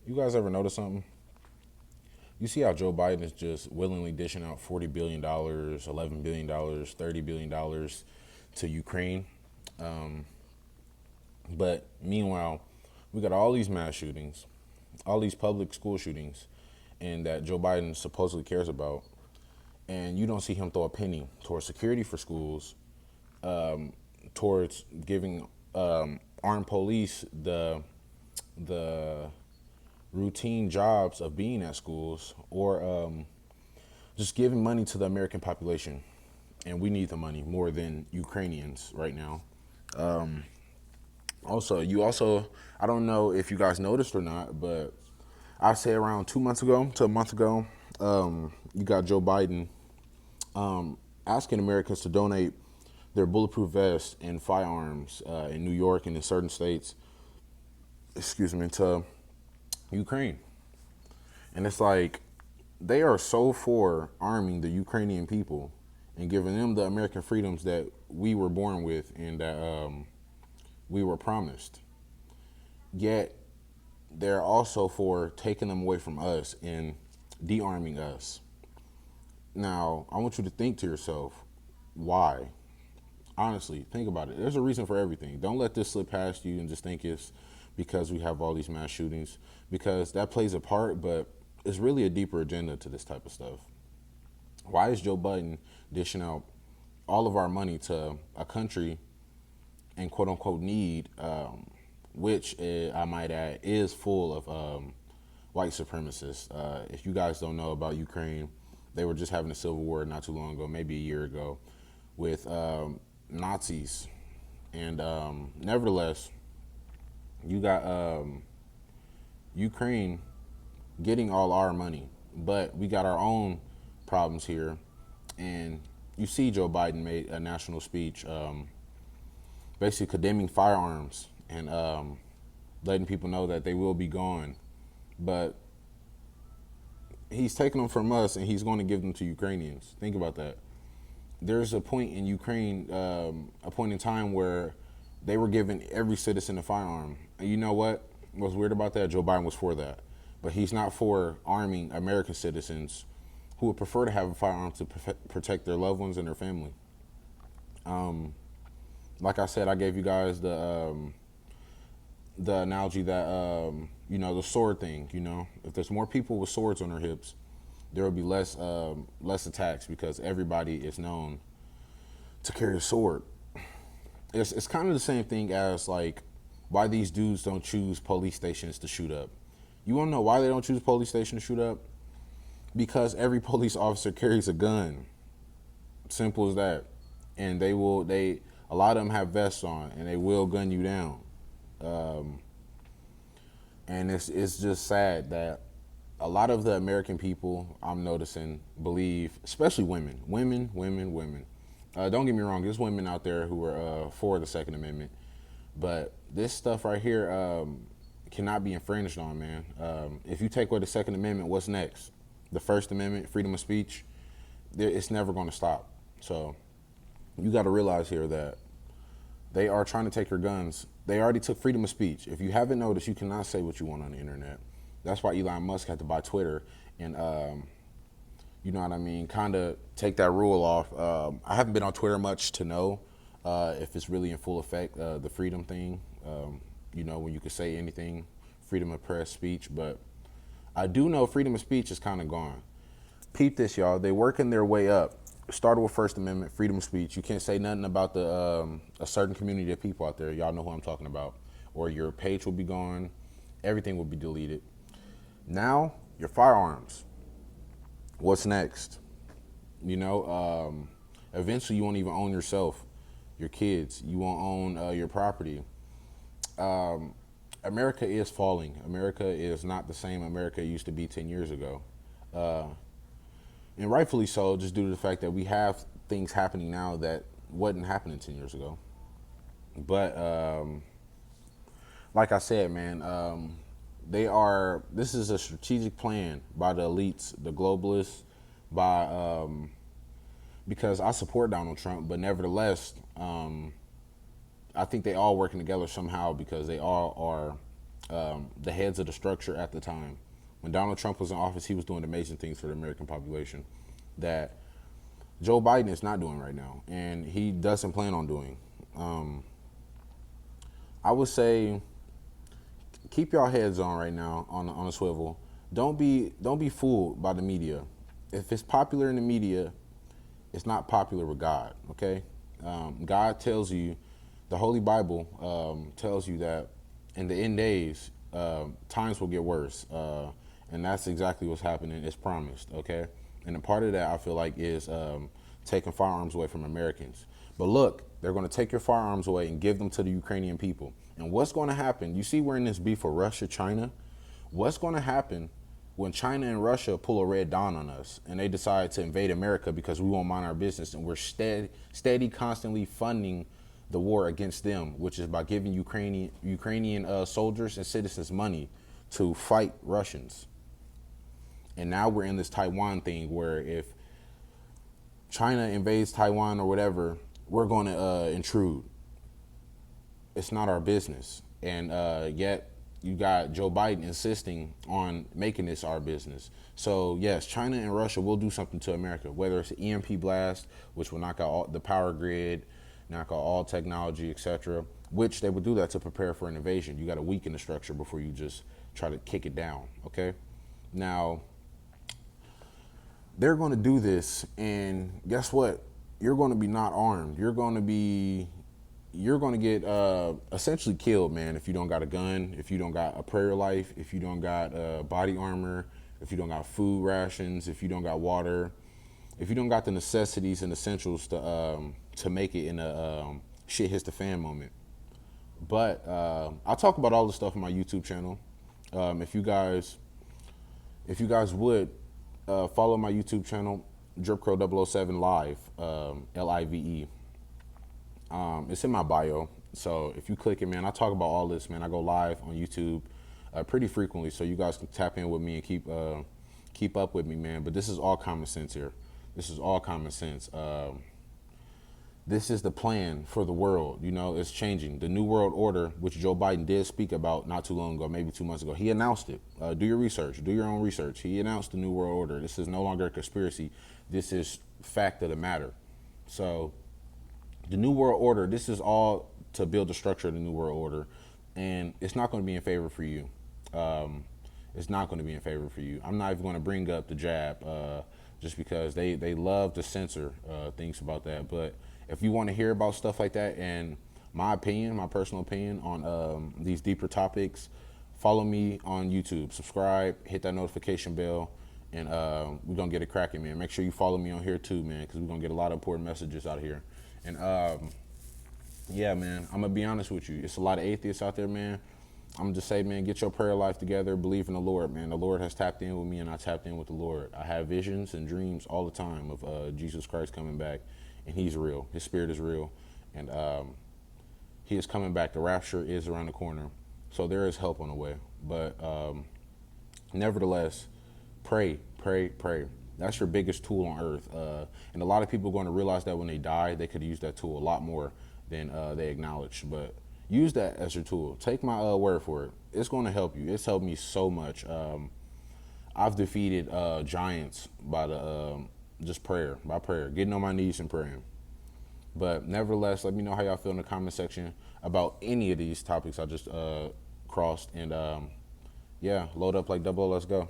You guys ever notice something? You see how Joe Biden is just willingly dishing out $40 billion, $11 billion, $30 billion to Ukraine, but meanwhile, we got all these mass shootings, all these public school shootings, and that Joe Biden supposedly cares about, and you don't see him throw a penny towards security for schools, towards giving armed police the routine jobs of being at schools, or just giving money to the American population. And we need the money more than Ukrainians right now. Also, I don't know if you guys noticed or not, but I say around 2 months ago to a month ago, you got Joe Biden asking Americans to donate their bulletproof vests and firearms in New York and in certain states, excuse me, to Ukraine. And it's like they are so for arming the Ukrainian people and giving them the American freedoms that we were born with and that we were promised. Yet they're also for taking them away from us and de-arming us. Now, I want you to think to yourself, why? Honestly, think about it. There's a reason for everything. Don't let this slip past you and just think it's because we have all these mass shootings, because that plays a part, but it's really a deeper agenda to this type of stuff. Why is Joe Biden dishing out all of our money to a country in quote unquote need, which I might add is full of white supremacists? If you guys don't know about Ukraine, they were just having a civil war not too long ago, maybe a year ago, with Nazis. And nevertheless, you got Ukraine getting all our money, but we got our own problems here. And you see Joe Biden made a national speech basically condemning firearms and letting people know that they will be gone. But he's taking them from us and he's going to give them to Ukrainians. Think about that. There's a point in Ukraine, a point in time where they were giving every citizen a firearm. And you know what? What's weird about that? Joe Biden was for that. But he's not for arming American citizens who would prefer to have a firearm to protect their loved ones and their family. Like I said, I gave you guys the analogy that the sword thing. If there's more people with swords on their hips, there will be less attacks because everybody is known to carry a sword. It's kind of the same thing as like why these dudes don't choose police stations to shoot up. You want to know why they don't choose police stations to shoot up? Because every police officer carries a gun. Simple as that. And a lot of them have vests on and they will gun you down. And it's just sad that a lot of the American people, I'm noticing, believe, especially women. Don't get me wrong, there's women out there who are for the Second Amendment, but this stuff right here cannot be infringed on, man. If you take away the Second Amendment, what's next? The First Amendment, freedom of speech, it's never going to stop. So you got to realize here that they are trying to take your guns. They already took freedom of speech. If you haven't noticed, you cannot say what you want on the internet. That's why Elon Musk had to buy Twitter and, you know what I mean, kind of take that rule off. I haven't been on Twitter much to know if it's really in full effect, the freedom thing, when you could say anything, freedom of press, speech. But I do know freedom of speech is kind of gone. Peep this, y'all. They working their way up. Started with First Amendment, freedom of speech. You can't say nothing about a certain community of people out there. Y'all know who I'm talking about. Or your page will be gone. Everything will be deleted. Now, your firearms. What's next? Eventually you won't even own yourself, your kids. You won't own your property. America is falling. America is not the same America it used to be 10 years ago. And rightfully so, just due to the fact that we have things happening now that wasn't happening 10 years ago. But like I said, man, this is a strategic plan by the elites, the globalists, because I support Donald Trump, but nevertheless, I think they all working together somehow because they all are the heads of the structure at the time. When Donald Trump was in office, he was doing amazing things for the American population that Joe Biden is not doing right now, and he doesn't plan on doing. I would say keep y'all heads on right now on a swivel. Don't be fooled by the media. If it's popular in the media, it's not popular with God. Okay, God tells you, the Holy Bible tells you that in the end days, times will get worse, and that's exactly what's happening. It's promised. Okay, and a part of that I feel like is taking firearms away from Americans. But look, they're going to take your firearms away and give them to the Ukrainian people. And what's going to happen? You see, we're in this beef for Russia, China. What's going to happen when China and Russia pull a red dawn on us and they decide to invade America because we won't mind our business, and we're steady, constantly funding the war against them, which is by giving Ukrainian soldiers and citizens money to fight Russians. And now we're in this Taiwan thing where if China invades Taiwan or whatever, we're going to intrude. It's not our business. And yet you got Joe Biden insisting on making this our business. So yes, China and Russia will do something to America, whether it's an EMP blast, which will knock out all the power grid, knock out all technology, etc., which they would do that to prepare for an invasion. You got to weaken the structure before you just try to kick it down, okay? Now, they're going to do this, and guess what? You're going to be not armed. You're going to get essentially killed, man, if you don't got a gun, if you don't got a prayer life, if you don't got body armor, if you don't got food rations, if you don't got water, if you don't got the necessities and essentials to make it in a shit hits the fan moment. But I'll talk about all this stuff on my YouTube channel. If you guys would follow my YouTube channel, DripCrow007 Live, LIVE. It's in my bio. So if you click it, man, I talk about all this, man. I go live on YouTube pretty frequently, so you guys can tap in with me and keep up with me, man. But this is all common sense here. This is all common sense. This is the plan for the world. You know, it's changing. The New World Order, which Joe Biden did speak about not too long ago, maybe 2 months ago, he announced it. Do your research. Do your own research. He announced the New World Order. This is no longer a conspiracy. This is fact of the matter. So the New World Order, this is all to build the structure of the New World Order. And it's not going to be in favor for you. It's not going to be in favor for you. I'm not even going to bring up the jab just because they love to censor things about that. But if you want to hear about stuff like that and my opinion, my personal opinion on these deeper topics, follow me on YouTube. Subscribe, hit that notification bell, and we're going to get it cracking, man. Make sure you follow me on here too, man, because we're going to get a lot of important messages out here. And yeah, man, I'm going to be honest with you. It's a lot of atheists out there, man. I'm going to just say, man, get your prayer life together. Believe in the Lord, man. The Lord has tapped in with me, and I tapped in with the Lord. I have visions and dreams all the time of Jesus Christ coming back, and he's real. His spirit is real, and he is coming back. The rapture is around the corner, so there is help on the way. But nevertheless, pray, pray, pray. That's your biggest tool on earth, and a lot of people are going to realize that when they die, they could use that tool a lot more than they acknowledge. But use that as your tool. Take my word for it. It's going to help you. It's helped me so much. I've defeated giants by just prayer, getting on my knees and praying. But nevertheless, let me know how y'all feel in the comment section about any of these topics I just crossed. And yeah, load up like double. Let's go.